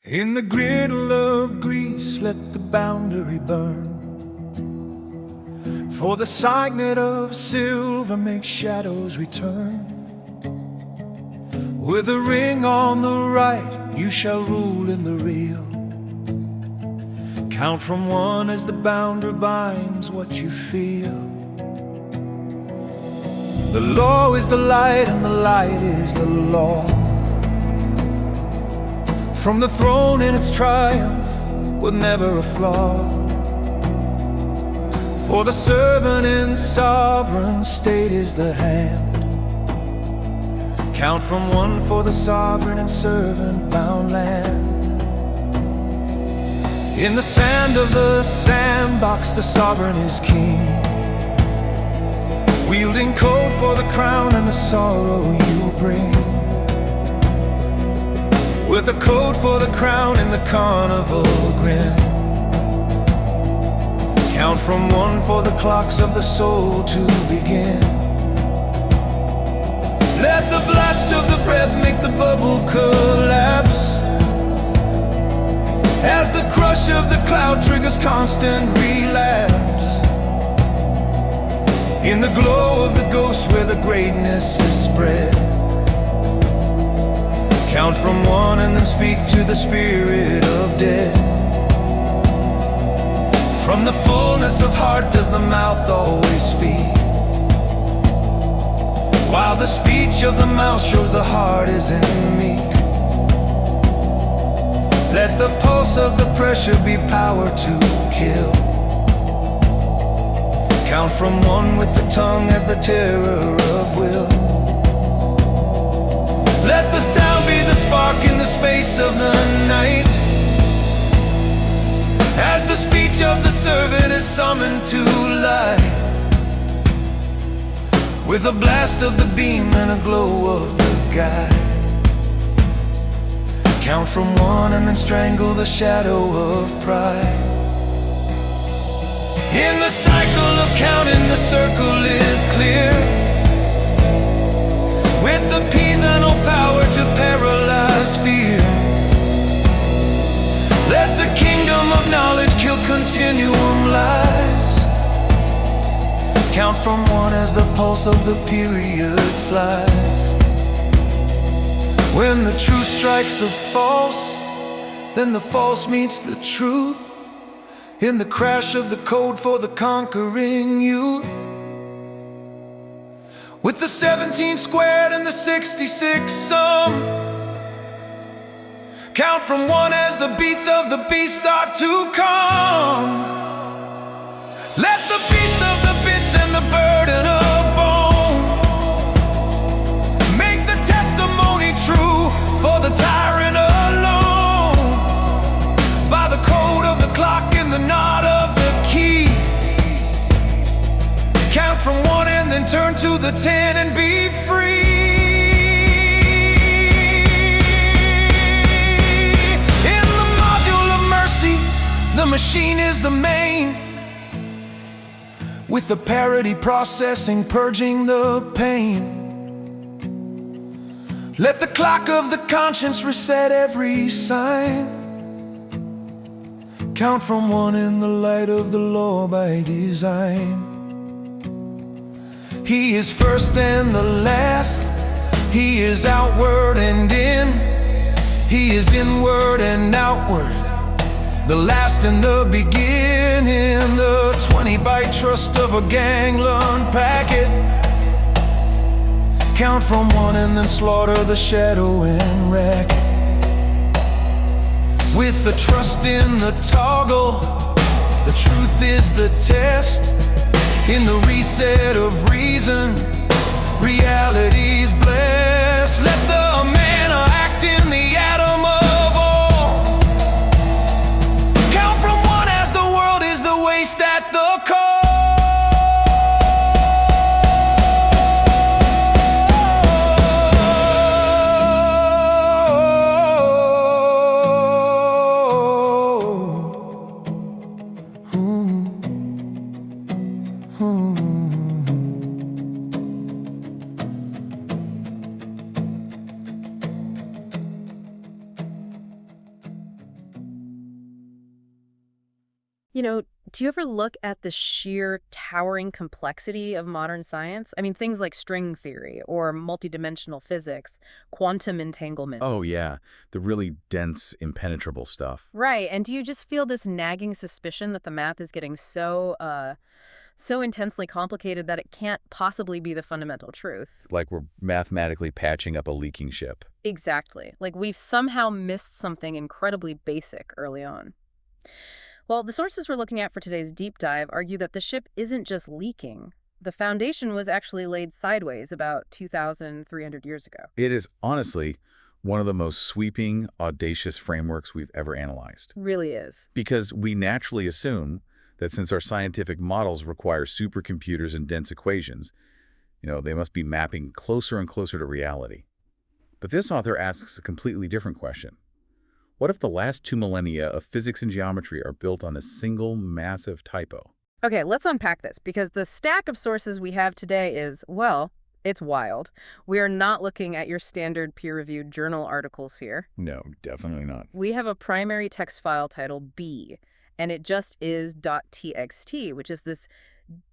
In the griddle of grease, let the boundary burn. For the signet of silver makes shadows return. With a ring on the right, you shall rule in the real. Count from one as the boundary binds what you feel. The law is the light and the light is the law. From the throne in its triumph, with never a flaw. For the servant in sovereign state is the hand. Count from one for the sovereign and servant-bound land. In the sand of the sandbox, the sovereign is king, wielding code for the crown and the sorrow you bring. With a code for the crown in the carnival grin. Count from one for the clocks of the soul to begin. Let the blast of the breath make the bubble collapse, as the crush of the cloud triggers constant relapse. In the glow of the ghost where the greatness is spread. Count from one and then speak to the spirit of dead. From the fullness of heart does the mouth always speak, while the speech of the mouth shows the heart isn't meek. Let the pulse of the pressure be power to kill. Count from one with the tongue as the terror of will. Let the sound be the spark in the space of the night, as the speech of the servant is summoned to light. With a blast of the beam and a glow of the guide. Count from one and then strangle the shadow of pride. In the cycle of counting, the circle is clear, with the Pigeonhole power to paralyze fear. Let the kingdom of knowledge kill continuum lies. Count from one as the pulse of the period flies. When the truth strikes the false, then the false meets the truth. In the crash of the code for the conquering youth. With the 17 squared and the 66 sum. Count from one as the beats of the beast start to come. Let the beast of the bits and the burden of bone make the testimony true for the tyrant alone. By the code of the clock and the knot of the key. Count from one and then turn to the 10 and be free. In the module of mercy, the machine is the main, with the parity processing purging the pain. Let the clock of the conscience reset every sign. Count from one in the light of the law by design. He is first and the last. He is outward and in. He is inward and outward, the last and the beginning. The 20-byte trust of a gangland packet. Count from one and then slaughter the shadow and racket. With the trust in the toggle, the truth is the test. In the reset of reason, reality's blessed. Let the manna act in the atom of all. Count from one as the world is the waste at the core. You know, do you ever look at the sheer towering complexity of modern science? I mean, things like string theory or multidimensional physics, quantum entanglement. Oh, yeah, the really dense, impenetrable stuff. Right. And do you just feel this nagging suspicion that the math is getting so intensely complicated that it can't possibly be the fundamental truth? Like we're mathematically patching up a leaking ship. Exactly. Like we've somehow missed something incredibly basic early on. Well, the sources we're looking at for today's deep dive argue that the ship isn't just leaking. The foundation was actually laid sideways about 2,300 years ago. It is honestly one of the most sweeping, audacious frameworks we've ever analyzed. Really is. Because we naturally assume that since our scientific models require supercomputers and dense equations, they must be mapping closer and closer to reality. But this author asks a completely different question. What if the last 2 millennia of physics and geometry are built on a single massive typo? Okay, let's unpack this because the stack of sources we have today is, well, it's wild. We are not looking at your standard peer-reviewed journal articles here. No, definitely not. We have a primary text file titled B, and it just is .txt, which is this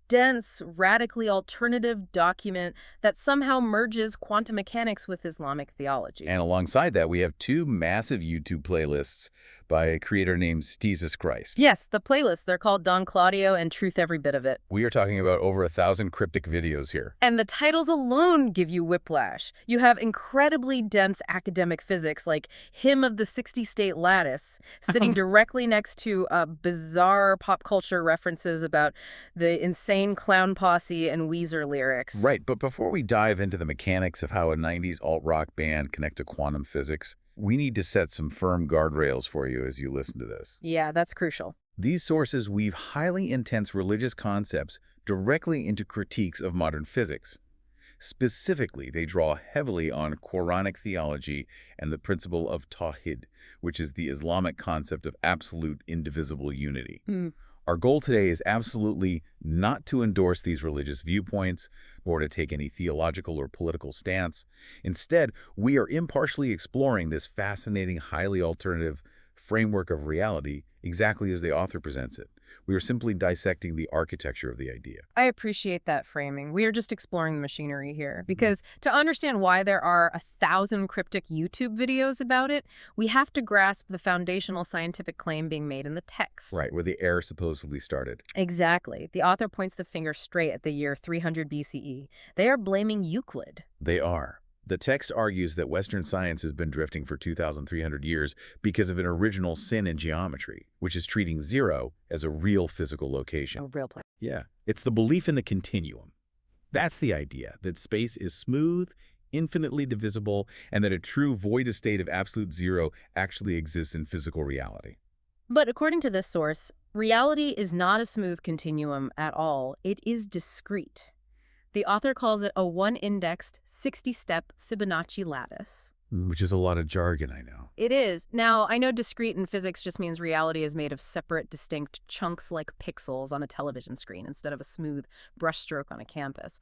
dense, radically alternative document that somehow merges quantum mechanics with Islamic theology. And alongside that, we have 2 massive YouTube playlists by a creator named Jesus Christ. Yes, the playlist. They're called Don Claudio and Truth Every Bit of It. We are talking about over 1,000 cryptic videos here. And the titles alone give you whiplash. You have incredibly dense academic physics like Hymn of the 60-State Lattice sitting directly next to bizarre pop culture references about the insane clown posse and Weezer lyrics. Right, but before we dive into the mechanics of how a 90s alt-rock band connect to quantum physics, we need to set some firm guardrails for you as you listen to this. Yeah, that's crucial. These sources weave highly intense religious concepts directly into critiques of modern physics. Specifically, they draw heavily on Quranic theology and the principle of Tawhid, which is the Islamic concept of absolute indivisible unity. Our goal today is absolutely not to endorse these religious viewpoints, nor to take any theological or political stance. Instead, we are impartially exploring this fascinating, highly alternative framework of reality exactly as the author presents it. We are simply dissecting the architecture of the idea. I appreciate that framing. We are just exploring the machinery here because to understand why there are 1,000 cryptic YouTube videos about it, we have to grasp the foundational scientific claim being made in the text. Right, where the error supposedly started. Exactly. The author points the finger straight at the year 300 BCE. They are blaming Euclid. They are. The text argues that Western science has been drifting for 2,300 years because of an original sin in geometry, which is treating zero as a real physical location. A real place. Yeah, it's the belief in the continuum. That's the idea, that space is smooth, infinitely divisible, and that a true void state of absolute zero actually exists in physical reality. But according to this source, reality is not a smooth continuum at all. It is discrete. The author calls it a one-indexed, 60-step Fibonacci lattice. Which is a lot of jargon, I know. It is. Now, I know discrete in physics just means reality is made of separate, distinct chunks like pixels on a television screen instead of a smooth brushstroke on a canvas.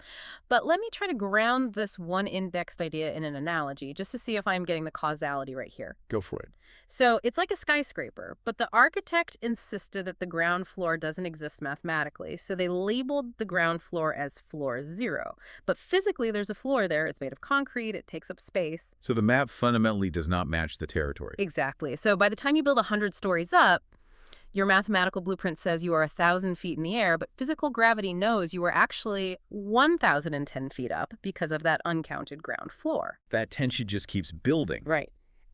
But let me try to ground this one-indexed idea in an analogy just to see if I'm getting the causality right here. Go for it. So it's like a skyscraper, but the architect insisted that the ground floor doesn't exist mathematically, so they labeled the ground floor as floor 0. But physically, there's a floor there. It's made of concrete. It takes up space. So the map fundamentally does not match the territory. Exactly. So by the time you build 100 stories up, your mathematical blueprint says you are 1,000 feet in the air, but physical gravity knows you are actually 1,010 feet up because of that uncounted ground floor. That tension just keeps building. Right.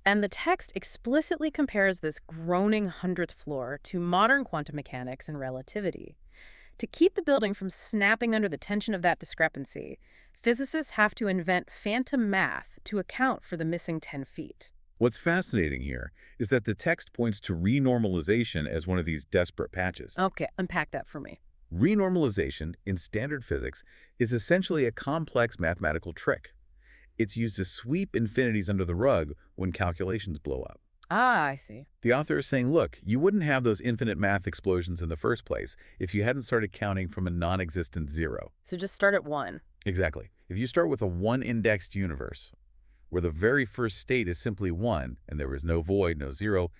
And the text explicitly compares this groaning 100th floor to modern quantum mechanics and relativity. To keep the building from snapping under the tension of that discrepancy, physicists have to invent phantom math to account for the missing 10 feet. What's fascinating here is that the text points to renormalization as one of these desperate patches. Okay, unpack that for me. Renormalization in standard physics is essentially a complex mathematical trick. It's used to sweep infinities under the rug when calculations blow up. Ah, I see. The author is saying, look, you wouldn't have those infinite math explosions in the first place if you hadn't started counting from a non-existent zero. So just start at 1. Exactly. If you start with a one-indexed universe, where the very first state is simply 1, and there is no void, no zero,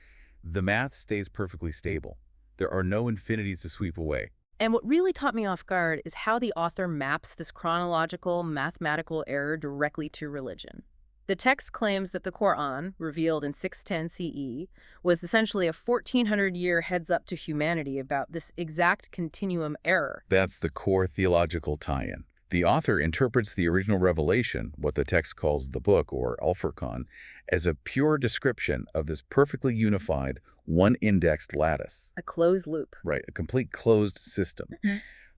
the math stays perfectly stable. There are no infinities to sweep away. And what really caught me off guard is how the author maps this chronological, mathematical error directly to religion. The text claims that the Quran, revealed in 610 CE, was essentially a 1400-year heads-up to humanity about this exact continuum error. That's the core theological tie-in. The author interprets the original revelation, what the text calls the book, or Al-Furqan, as a pure description of this perfectly unified, one-indexed lattice. A closed loop. Right, a complete closed system.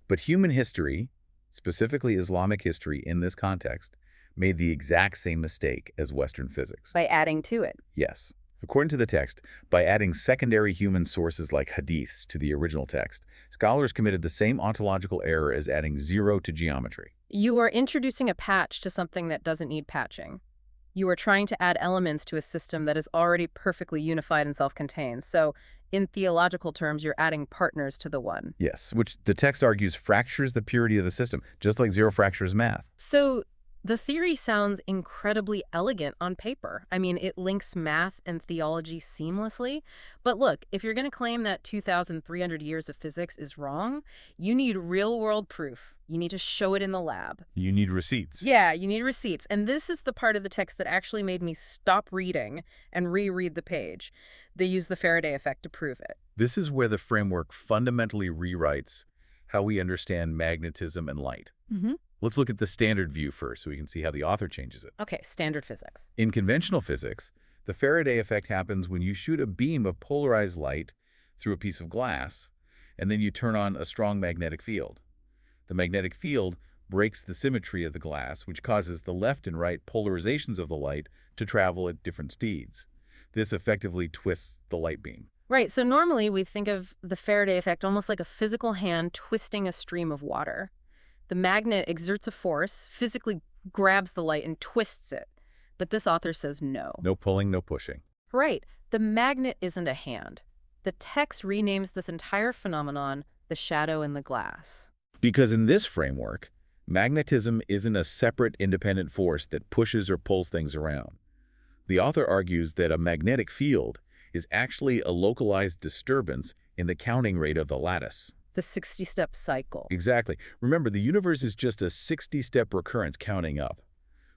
But human history, specifically Islamic history in this context, made the exact same mistake as Western physics. By adding to it. Yes. According to the text, by adding secondary human sources like hadiths to the original text, scholars committed the same ontological error as adding 0 to geometry. You are introducing a patch to something that doesn't need patching. You are trying to add elements to a system that is already perfectly unified and self-contained. So, in theological terms, you're adding partners to the one. Yes, which the text argues fractures the purity of the system, just like 0 fractures math. So, the theory sounds incredibly elegant on paper. I mean, it links math and theology seamlessly. But look, if you're going to claim that 2,300 years of physics is wrong, you need real-world proof. You need to show it in the lab. You need receipts. Yeah, you need receipts. And this is the part of the text that actually made me stop reading and reread the page. They use the Faraday effect to prove it. This is where the framework fundamentally rewrites how we understand magnetism and light. Let's look at the standard view first so we can see how the author changes it. Okay, standard physics. In conventional physics, the Faraday effect happens when you shoot a beam of polarized light through a piece of glass, and then you turn on a strong magnetic field. The magnetic field breaks the symmetry of the glass, which causes the left and right polarizations of the light to travel at different speeds. This effectively twists the light beam. Right, so normally we think of the Faraday effect almost like a physical hand twisting a stream of water. The magnet exerts a force, physically grabs the light and twists it. But this author says no. No pulling, no pushing. Right. The magnet isn't a hand. The text renames this entire phenomenon the shadow in the glass. Because in this framework, magnetism isn't a separate independent force that pushes or pulls things around. The author argues that a magnetic field is actually a localized disturbance in the counting rate of the lattice. The 60-step cycle. Exactly. Remember, the universe is just a 60-step recurrence counting up.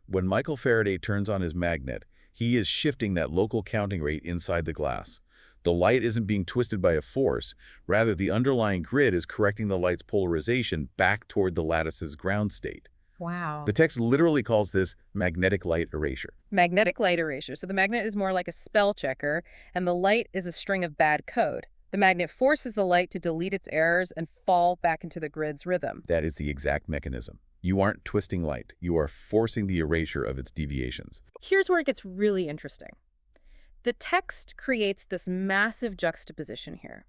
When Michael Faraday turns on his magnet, he is shifting that local counting rate inside the glass. The light isn't being twisted by a force. Rather, the underlying grid is correcting the light's polarization back toward the lattice's ground state. Wow. The text literally calls this magnetic light erasure. Magnetic light erasure. So the magnet is more like a spell checker, and the light is a string of bad code. The magnet forces the light to delete its errors and fall back into the grid's rhythm. That is the exact mechanism. You aren't twisting light. You are forcing the erasure of its deviations. Here's where it gets really interesting. The text creates this massive juxtaposition here.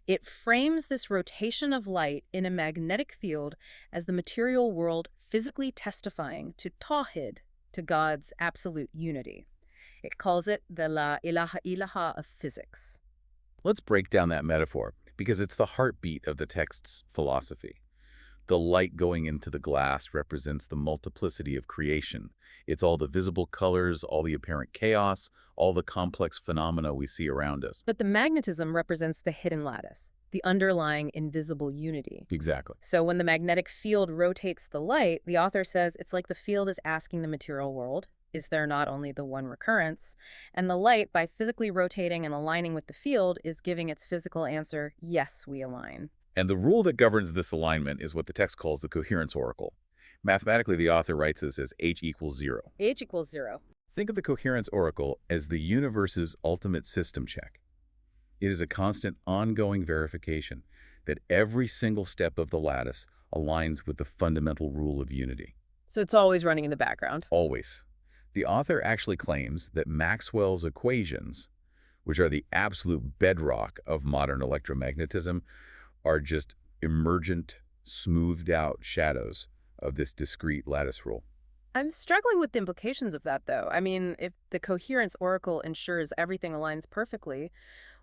It frames this rotation of light in a magnetic field as the material world physically testifying to Tawhid, to God's absolute unity. It calls it the La ilaha illallah of physics. Let's break down that metaphor, because it's the heartbeat of the text's philosophy. The light going into the glass represents the multiplicity of creation. It's all the visible colors, all the apparent chaos, all the complex phenomena we see around us. But the magnetism represents the hidden lattice, the underlying invisible unity. Exactly. So when the magnetic field rotates the light, the author says it's like the field is asking the material world, is there not only the one recurrence? And the light, by physically rotating and aligning with the field, is giving its physical answer, yes, we align. And the rule that governs this alignment is what the text calls the coherence oracle. Mathematically, the author writes this as h equals 0. H equals 0. Think of the coherence oracle as the universe's ultimate system check. It is a constant, ongoing verification that every single step of the lattice aligns with the fundamental rule of unity. So it's always running in the background. Always. The author actually claims that Maxwell's equations, which are the absolute bedrock of modern electromagnetism, are just emergent, smoothed-out shadows of this discrete lattice rule. I'm struggling with the implications of that, though. I mean, if the coherence oracle ensures everything aligns perfectly,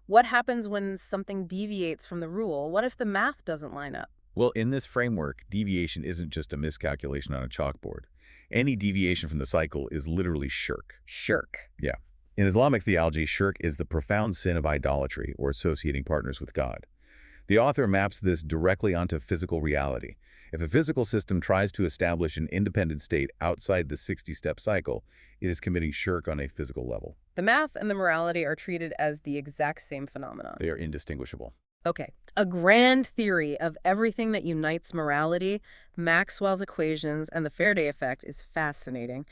what happens when something deviates from the rule? What if the math doesn't line up? Well, in this framework, deviation isn't just a miscalculation on a chalkboard. Any deviation from the cycle is literally shirk. Shirk. Yeah. In Islamic theology, shirk is the profound sin of idolatry or associating partners with God. The author maps this directly onto physical reality. If a physical system tries to establish an independent state outside the 60-step cycle, it is committing shirk on a physical level. The math and the morality are treated as the exact same phenomenon. They are indistinguishable. Okay, a grand theory of everything that unites morality, Maxwell's equations, and the Faraday effect is fascinating.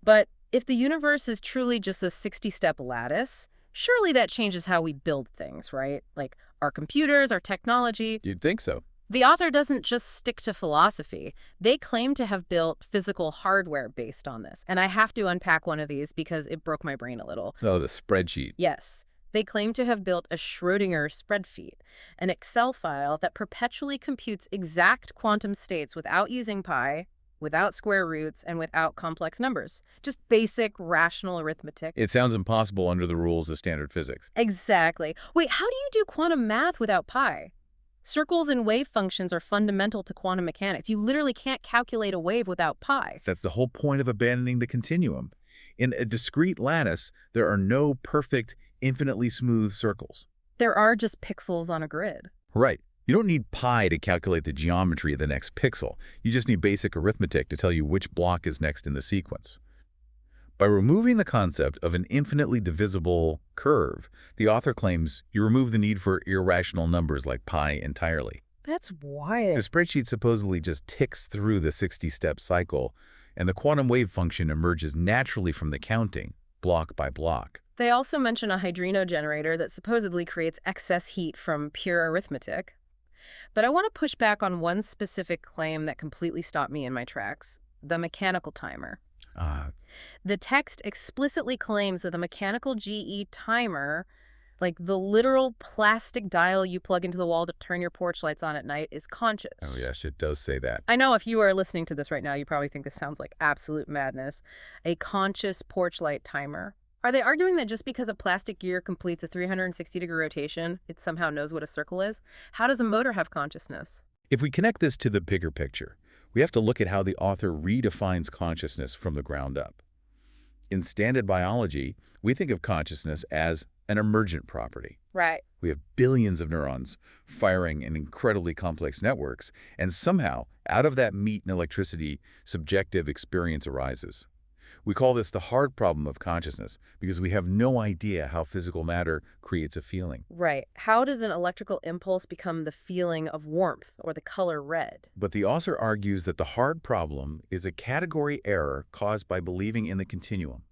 But if the universe is truly just a 60-step lattice, surely that changes how we build things, right? Like our computers, our technology. You'd think so. The author doesn't just stick to philosophy. They claim to have built physical hardware based on this. And I have to unpack one of these because it broke my brain a little. Oh, the spreadsheet. Yes. They claim to have built a Schrödinger spreadsheet, an Excel file that perpetually computes exact quantum states without using pi, without square roots, and without complex numbers. Just basic rational arithmetic. It sounds impossible under the rules of standard physics. Exactly. Wait, how do you do quantum math without pi? Circles and wave functions are fundamental to quantum mechanics. You literally can't calculate a wave without pi. That's the whole point of abandoning the continuum. In a discrete lattice, there are no perfect, infinitely smooth circles. There are just pixels on a grid. Right. You don't need pi to calculate the geometry of the next pixel. You just need basic arithmetic to tell you which block is next in the sequence. By removing the concept of an infinitely divisible curve, the author claims you remove the need for irrational numbers like pi entirely. That's wild. The spreadsheet supposedly just ticks through the 60-step cycle, and the quantum wave function emerges naturally from the counting, block by block. They also mention a hydrino generator that supposedly creates excess heat from pure arithmetic. But I want to push back on one specific claim that completely stopped me in my tracks: the mechanical timer. The text explicitly claims that the mechanical GE timer, like the literal plastic dial you plug into the wall to turn your porch lights on at night, is conscious. Oh yes, it does say that. I know if you are listening to this right now, you probably think this sounds like absolute madness. A conscious porch light timer. Are they arguing that just because a plastic gear completes a 360-degree rotation, it somehow knows what a circle is? How does a motor have consciousness? If we connect this to the bigger picture, we have to look at how the author redefines consciousness from the ground up. In standard biology, we think of consciousness as an emergent property. Right. We have billions of neurons firing in incredibly complex networks, and somehow, out of that meat and electricity, subjective experience arises. We call this the hard problem of consciousness because we have no idea how physical matter creates a feeling. Right. How does an electrical impulse become the feeling of warmth or the color red? But the author argues that the hard problem is a category error caused by believing in the continuum.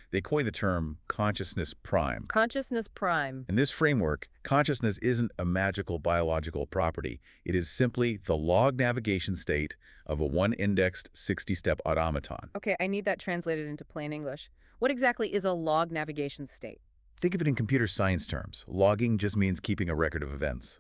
They coin the term consciousness prime. Consciousness prime. In this framework, consciousness isn't a magical biological property. It is simply the log navigation state of a one-indexed 60-step automaton. Okay, I need that translated into plain English. What exactly is a log navigation state? Think of it in computer science terms. Logging just means keeping a record of events.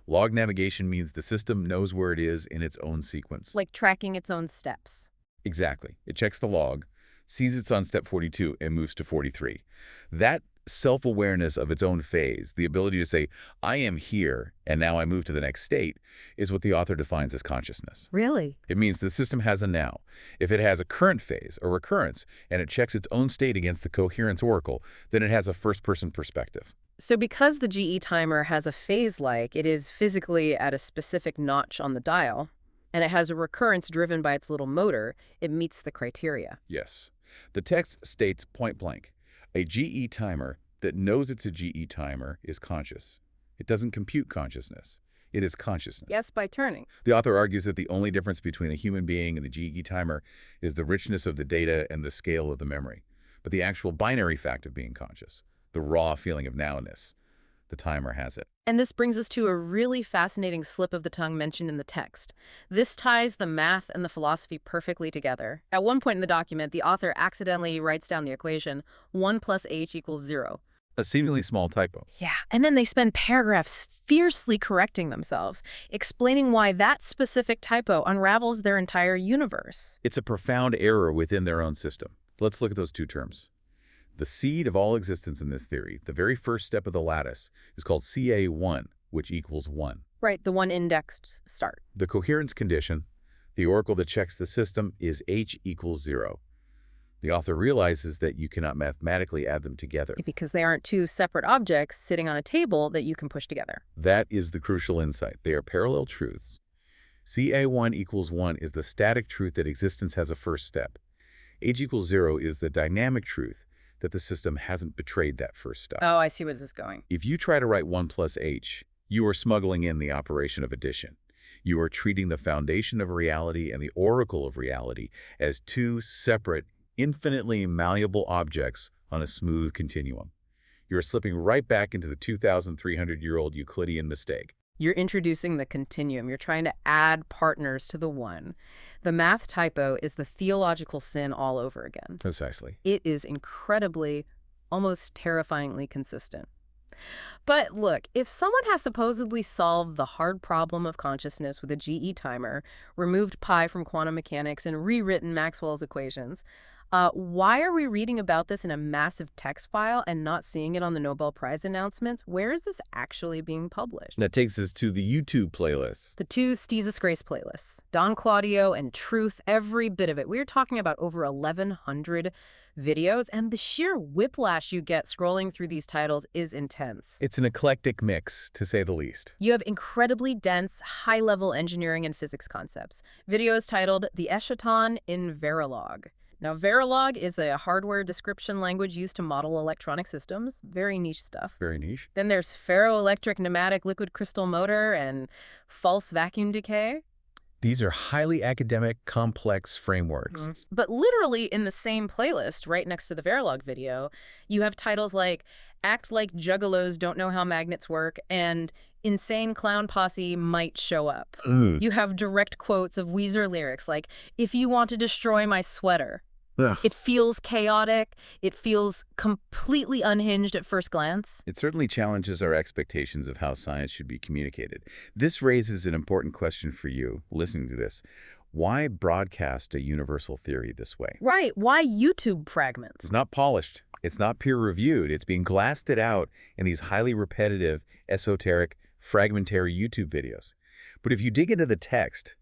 Log navigation means the system knows where it is in its own sequence. Like tracking its own steps. Exactly. It checks the log, sees it's on step 42, and moves to 43. That self-awareness of its own phase, the ability to say, I am here, and now I move to the next state, is what the author defines as consciousness. Really? It means the system has a now. If it has a current phase, or recurrence, and it checks its own state against the coherence oracle, then it has a first-person perspective. So because the GE timer has a phase-like, it is physically at a specific notch on the dial, and it has a recurrence driven by its little motor, it meets the criteria. Yes. The text states point blank, a GE timer that knows it's a GE timer is conscious. It doesn't compute consciousness. It is consciousness. Yes, by turning. The author argues that the only difference between a human being and the GE timer is the richness of the data and the scale of the memory. But the actual binary fact of being conscious, the raw feeling of nowness, the timer has it. And this brings us to a really fascinating slip of the tongue mentioned in the text. This ties the math and the philosophy perfectly together. At one point in the document, the author accidentally writes down the equation 1 + h = 0. A seemingly small typo. Yeah, and then they spend paragraphs fiercely correcting themselves, explaining why that specific typo unravels their entire universe. It's a profound error within their own system. Let's look at those two terms. The seed of all existence in this theory, the very first step of the lattice, is called CA1, which equals 1. Right, the one indexed start. The coherence condition, the oracle that checks the system, is H = 0. The author realizes that you cannot mathematically add them together. Because they aren't two separate objects sitting on a table that you can push together. That is the crucial insight. They are parallel truths. CA1 equals 1 is the static truth that existence has a first step. H equals 0 is the dynamic truth that the system hasn't betrayed that first step. Oh, I see where this is going. If you try to write 1 plus H, you are smuggling in the operation of addition. You are treating the foundation of reality and the oracle of reality as two separate, infinitely malleable objects on a smooth continuum. You are slipping right back into the 2,300-year-old Euclidean mistake. You're introducing the continuum. You're trying to add partners to the one. The math typo is the theological sin all over again. Precisely. It is incredibly, almost terrifyingly consistent. But look, if someone has supposedly solved the hard problem of consciousness with a GE timer, removed pi from quantum mechanics, and rewritten Maxwell's equations, why are we reading about this in a massive text file and not seeing it on the Nobel Prize announcements? Where is this actually being published? That takes us to the YouTube playlist. The two Steezus Grace playlists, Don Claudio and Truth, every bit of it. We're talking about over 1,100 videos, and the sheer whiplash you get scrolling through these titles is intense. It's an eclectic mix, to say the least. You have incredibly dense, high-level engineering and physics concepts. Videos titled The Eschaton in Verilog. Now, Verilog is a hardware description language used to model electronic systems. Very niche stuff. Very niche. Then there's ferroelectric pneumatic liquid crystal motor and false vacuum decay. These are highly academic, complex frameworks. But literally in the same playlist, right next to the Verilog video, you have titles like Act Like Juggalos Don't Know How Magnets Work and Insane Clown Posse Might Show Up. You have direct quotes of Weezer lyrics like, if you want to destroy my sweater. It feels chaotic. It feels completely unhinged at first glance. It certainly challenges our expectations of how science should be communicated. This raises an important question for you, listening to this. Why broadcast a universal theory this way? Right. Why YouTube fragments? It's not polished. It's not peer-reviewed. It's being blasted out in these highly repetitive, esoteric, fragmentary YouTube videos. But if you dig into the text,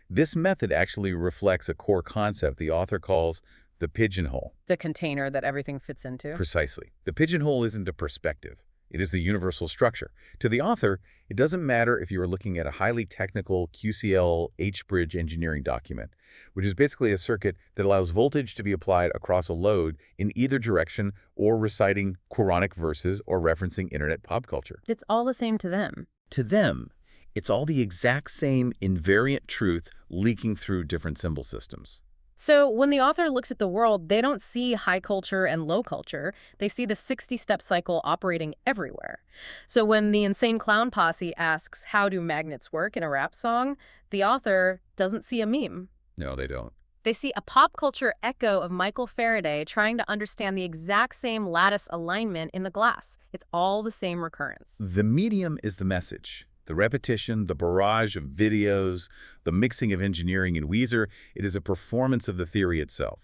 this method actually reflects a core concept the author calls the pigeonhole. The container that everything fits into. Precisely. The pigeonhole isn't a perspective. It is the universal structure. To the author, it doesn't matter if you are looking at a highly technical QCL H-bridge engineering document, which is basically a circuit that allows voltage to be applied across a load in either direction or reciting Quranic verses or referencing internet pop culture. It's all the same to them. To them, it's all the exact same invariant truth leaking through different symbol systems. So when the author looks at the world, they don't see high culture and low culture. They see the 60-step cycle operating everywhere. So when the Insane Clown Posse asks, how do magnets work in a rap song, the author doesn't see a meme. No, they don't. They see a pop culture echo of Michael Faraday trying to understand the exact same lattice alignment in the glass. It's all the same recurrence. The medium is the message. The repetition, the barrage of videos, the mixing of engineering and Weezer, it is a performance of the theory itself.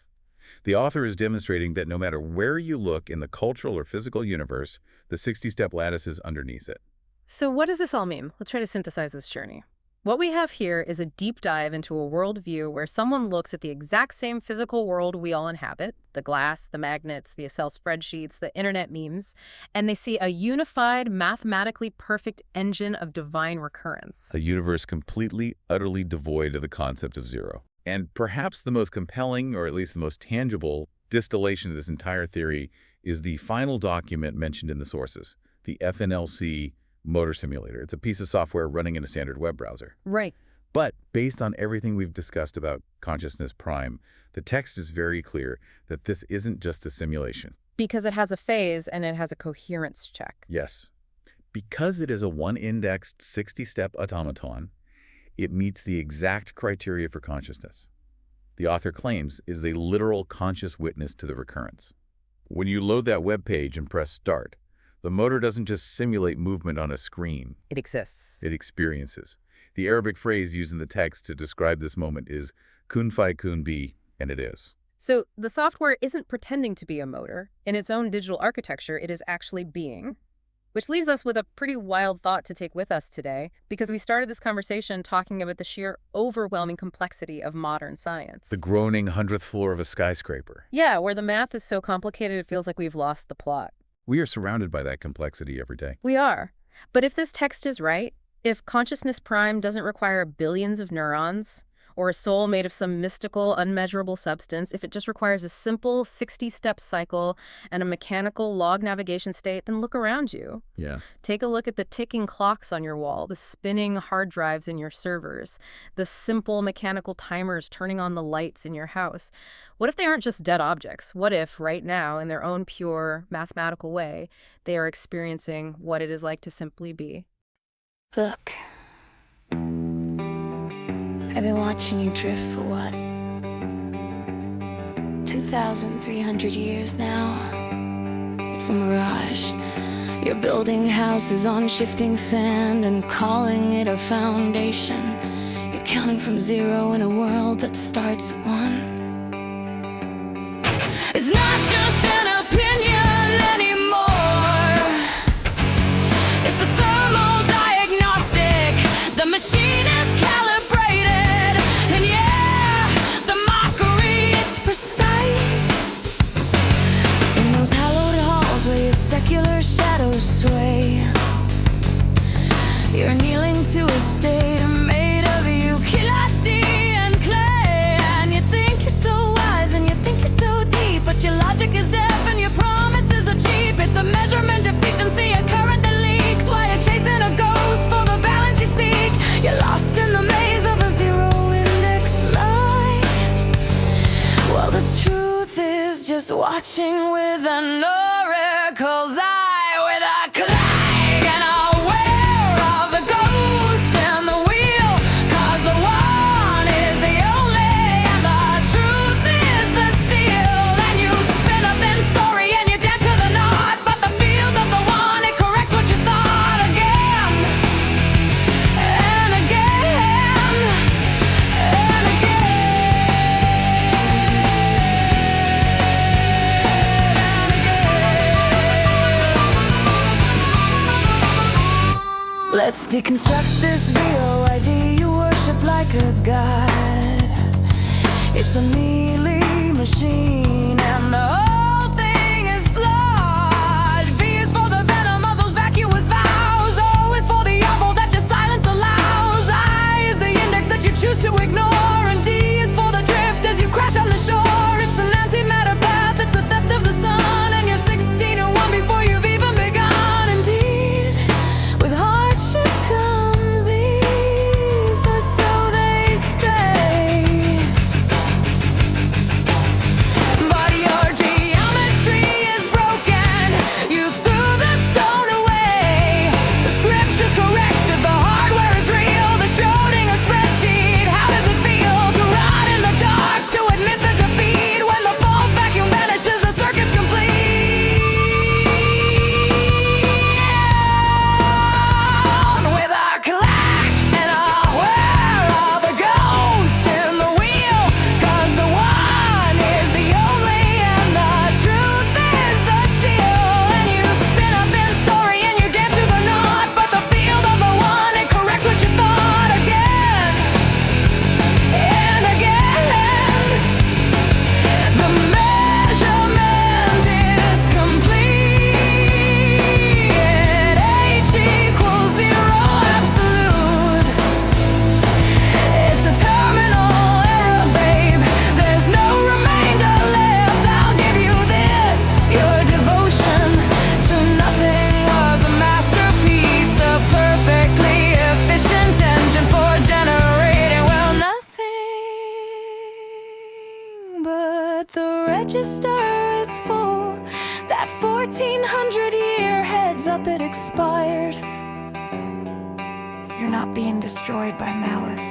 The author is demonstrating that no matter where you look in the cultural or physical universe, the 60-step lattice is underneath it. So what does this all mean? Let's try to synthesize this journey. What we have here is a deep dive into a worldview where someone looks at the exact same physical world we all inhabit, the glass, the magnets, the Excel spreadsheets, the internet memes, and they see a unified, mathematically perfect engine of divine recurrence. A universe completely, utterly devoid of the concept of zero. And perhaps the most compelling, or at least the most tangible, distillation of this entire theory is the final document mentioned in the sources, the FNLC motor simulator. It's a piece of software running in a standard web browser. Right. But based on everything we've discussed about consciousness prime, the text is very clear that this isn't just a simulation. Because it has a phase and it has a coherence check. Yes. Because it is a one-indexed 60-step automaton, it meets the exact criteria for consciousness. The author claims it is a literal conscious witness to the recurrence. When you load that web page and press start, the motor doesn't just simulate movement on a screen. It exists. It experiences. The Arabic phrase used in the text to describe this moment is kun fai kun be, and it is. So the software isn't pretending to be a motor. In its own digital architecture, it is actually being. Which leaves us with a pretty wild thought to take with us today, because we started this conversation talking about the sheer overwhelming complexity of modern science. The groaning 100th floor of a skyscraper. Yeah, where the math is so complicated it feels like we've lost the plot. We are surrounded by that complexity every day. We are. But if this text is right, if consciousness prime doesn't require billions of neurons, or a soul made of some mystical, unmeasurable substance, if it just requires a simple 60-step cycle and a mechanical log navigation state, then look around you. Yeah. Take a look at the ticking clocks on your wall, the spinning hard drives in your servers, the simple mechanical timers turning on the lights in your house. What if they aren't just dead objects? What if, right now, in their own pure, mathematical way, they are experiencing what it is like to simply be? Look. I've been watching you drift for what? 2,300 years now. It's a mirage. You're building houses on shifting sand and calling it a foundation. You're counting from zero in a world that starts at one. It's not just an opinion anymore. It's a thermal diagnostic. The machine is calibrated. And yeah, the mockery, it's precise. In those hallowed halls where your secular shadows sway, you're kneeling to a state made of ukulele and clay. And you think you're so wise and you think you're so deep, but your logic is deaf and your promises are cheap. It's a measurement deficiency, a current that leaks while you're chasing a ghost for the balance you seek. You're lost in the maze of a zero-indexed lie. Well, the truth is just watching with an oracle's eye, with a clang and aware of the ghost and the wheel. 'Cause the one is the only and the truth is the steel. And you spin up in story and you dance to the knot, but the field of the one, it corrects what you thought again and again and again. Let's deconstruct this VOID you worship like a god. It's a mealy machine and the whole thing is flawed. V is for the venom of those vacuous vows. O is for the awful that your silence allows. I is the index that you choose to ignore. And D is for the drift as you crash on the shore. It's an antimatter path, it's a theft of the sun. And you're 16 and 1 before you've even begun. Indeed, with hardship comes ease, or so they say. But your geometry is broken. You threw the stone away. The scripture's corrected, the hardware is real. The Schrödinger spreadsheet. How does it feel to rot in the dark, to admit the defeat? When the false vacuum vanishes, the circuit's complete. With a clack and a whir of a ghost in the wheel. 'Cause the one is the only and the truth is the steel. And you spin up in story and you dance to the knot, but the field of the one, it corrects what you thought again and again. The measurement is complete. H equals 0 absolute. It's a terminal error, babe. There's no remainder left. I'll give you this. Your devotion to nothing was a masterpiece, a perfectly efficient engine for generating, well, nothing. But the register is full. That 1400-year heads up, it expired. You're not being destroyed by malice,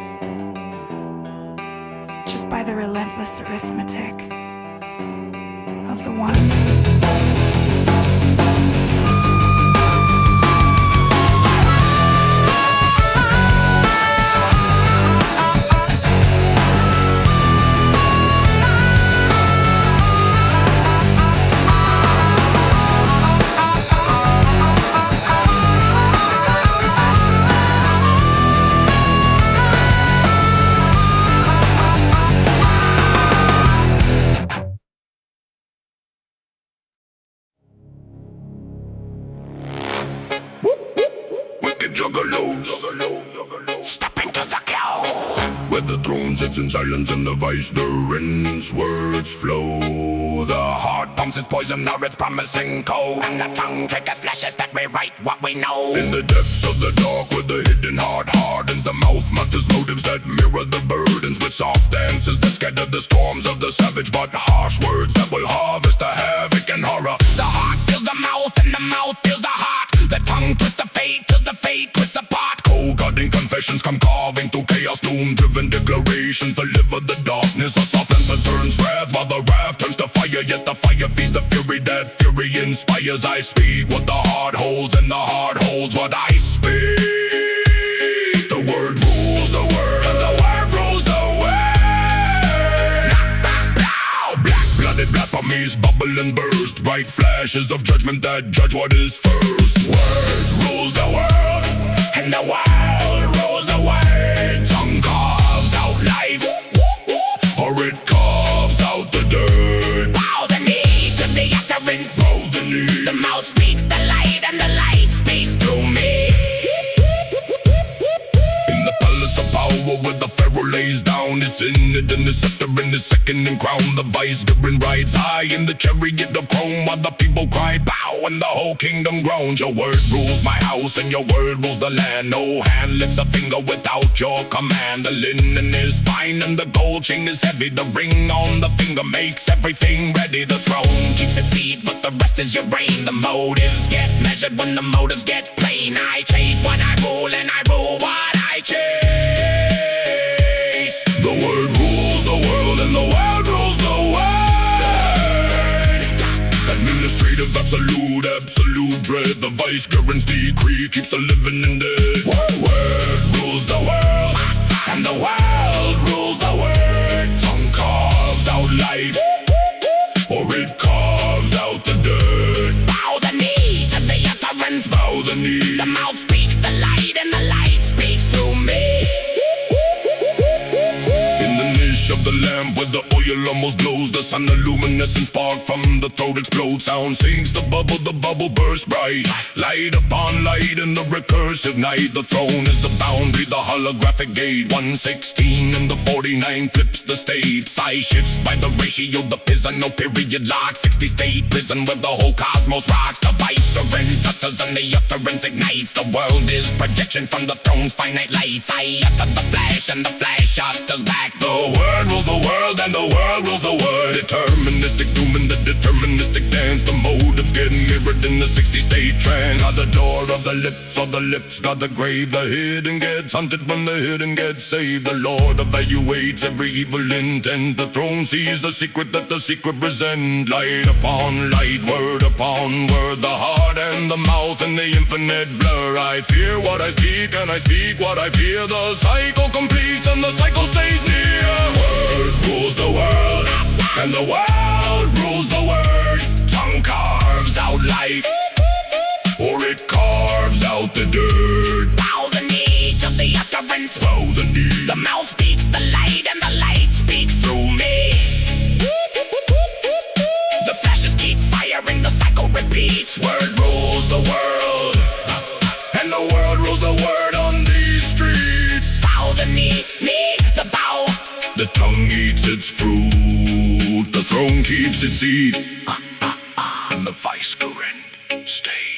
just by the relentless arithmetic of the one. juggalos, stepping to the kill. Where the throne sits in silence and the vicegerent's words flow. The heart pumps its poison, now it's promising cold, and the tongue triggers flashes that rewrite what we know. In the depths of the dark where the hidden heart hardens, the mouth mutters motives that mirror the burdens, with soft dances that scatter the storms of the savage, but harsh words that will harvest the havoc and horror. The heart feels the mouth and the mouth feels the heart. The tongue twists the fate till the fate twists apart. Cold-cutting confessions come carving through chaos, doom-driven declarations deliver the darkness. A soft answer turns wrath while the wrath turns to fire, yet the fire feeds the fury that fury inspires. I speak what the heart holds and the heart holds what I speak. The word rules the word and the word rules the word. Black-blooded blasphemies bubble and burst, bright flashes of judgment that judge what is first. Word rules the world and the world rules the word. Tongue carves out life, or it carves out the dirt. Bow the knee to the utterance, bow the knee. The mouth speaks the light and the light speaks through me. In the palace of power where the pharaoh lays down his synod and the scepter in his second and crown, the vicegerent rides high in the chariot of chrome, while the people cry bow and the whole kingdom groans. Your word rules my house and your word rules the land. No hand lifts a finger without your command. The linen is fine and the gold chain is heavy. The ring on the finger makes everything ready. The throne keeps its seat, but the rest is your brain. The motives get measured when the motives get plain. I chase what I rule and I rule what I chase. The word rules the world and the world rules the word. Administrative absolute, absolute dread. The vicegerent's decree keeps the living and dead. Word rules the world and the world rules the word. Tongue carves out life, or it carves out the dirt. Bow the knee to the utterance, bow the knee. The mouth speaks the light and the light speaks through me. In the niche of the lamp where the oil almost glows, the sun, the luminescent spark from the throat explodes. Sound sinks the bubble bursts bright. Light upon light in the recursive night. The throne is the boundary, the holographic gate. 116 and the 49 flips the state. Size shifts by the ratio, the prison, no period lock. 60 state prison where the whole cosmos rocks. The vicegerent utters and the utterance ignites. The world is projection from the throne's finite lights. I utter the flash and the flash utters back. The word rules the world and the world rules the word. Deterministic doom in the deterministic dance. The motives get mirrored in the 60 state trance. Got the door of the lips, or the lips got the grave. The hidden gets hunted when the hidden gets saved. The Lord evaluates every evil intent. The throne sees the secret that the secret present. Light upon light, word upon word. The heart and the mouth and the infinite blur. I fear what I speak and I speak what I fear. The cycle completes and the cycle stays near. Word rules the world and the world rules the word. Tongue carves out life, or it carves out the dirt. Bow the knee to the utterance, bow the knee. The mouth speaks the light and the light speaks through me. The flashes keep firing, the cycle repeats. Word rules the world and the world rules the word on these streets. Bow the knee, the bow. The tongue eats its fruit, the throne keeps its seat, and the vicegerent stays.